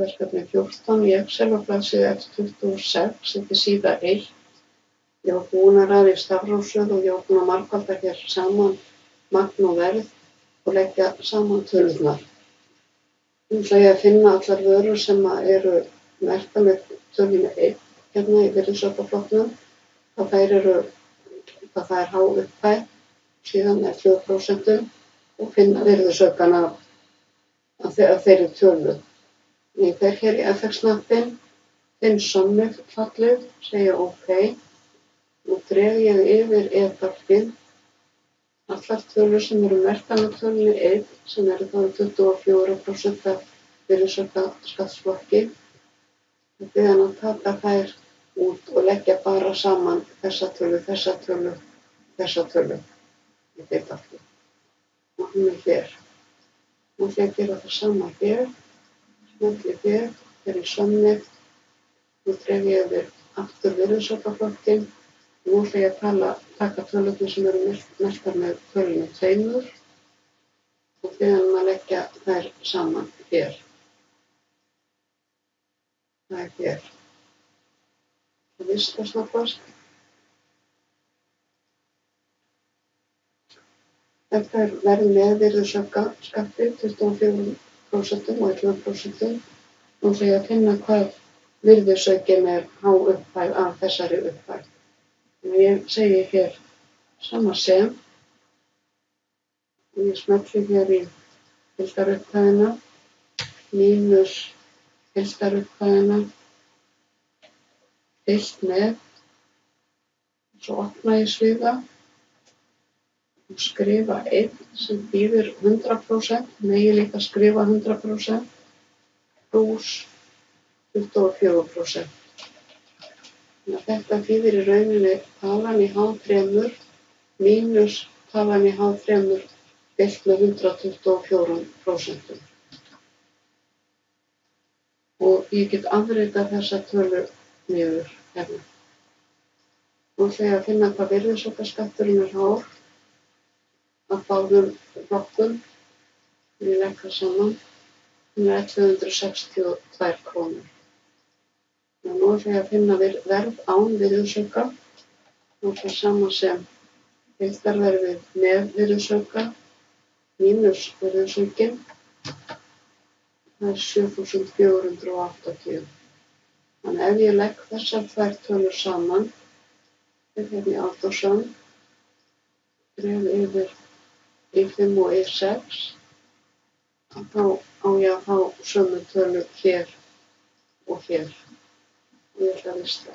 verkefni 14 í Excel á blaðsíðu F26, þetta er síða 1. Ég var búin að raða í stafrófsröð og ég var búin að margfalda hér saman magn og verð og leggja saman tölurnar. Nú ætla ég að finna allar vörur sem eru merktar með tölunni 1 hérna í virðisaukaфlokknum. Það er há upphæð, síðan 11% og finna virðisaukann af þeirri tölu. Ég fer hér í FX-knappinn, finn Summif fallið, segja OK. Nú dreg ég yfir E-dálkinn allar tölur sem eru merktar með tölunni 1, sem eru þá 24% af virðisaukaskattsflokki. Ég bið hann að taka þær út og leggja bara saman þessa tölu. Í E-dálkinn. Og hún er hér. Nú ætla ég að gera það sama hér. Smelli hér, fer í Summif. Nú dreg ég yfir aftur virðisaukaflokkinn. Nú ætla ég að taka tölurnar sem eru merktar með tölunni 2 og þegar að leggja þær saman hér. Það er hér. Það vista snabbast. Þetta er verð með virðisaukaskatti 24% og 11%. Nú ætla ég að finna hvað virðisaukinn er há upphæð af þessari upphæð. Ég segi hér sama sem og ég smelli hér í heildarupphæðina mínus heildarupphæðina deilt með, svo opna ég sviða og skrifa 1 sem þýðir 100%, megi líka skrifa 100% pluss 24%. Þannig að þetta þýðir í rauninni talan í H3 mínus talan í H3 deilt með 124%. Og ég get afritað þessa tölu niður hérna. Nú ætla ég að finna hvað virðisaukaskatturinn er hár af báðum flokkum. Ég legg það saman. Hún er 1162 krónur. Nú ætla ég að finna verð án virðisauka. Nú er það sama sem heildarverðið með virðisauka mínus virðisaukinn. Það er 7480. Þannig ef ég legg þessar tvær tölur saman, hérna í Autosum, dreg yfir I5 og I6, þá á ég að fá sömu tölu hér og hér. Og ég ætla að vista.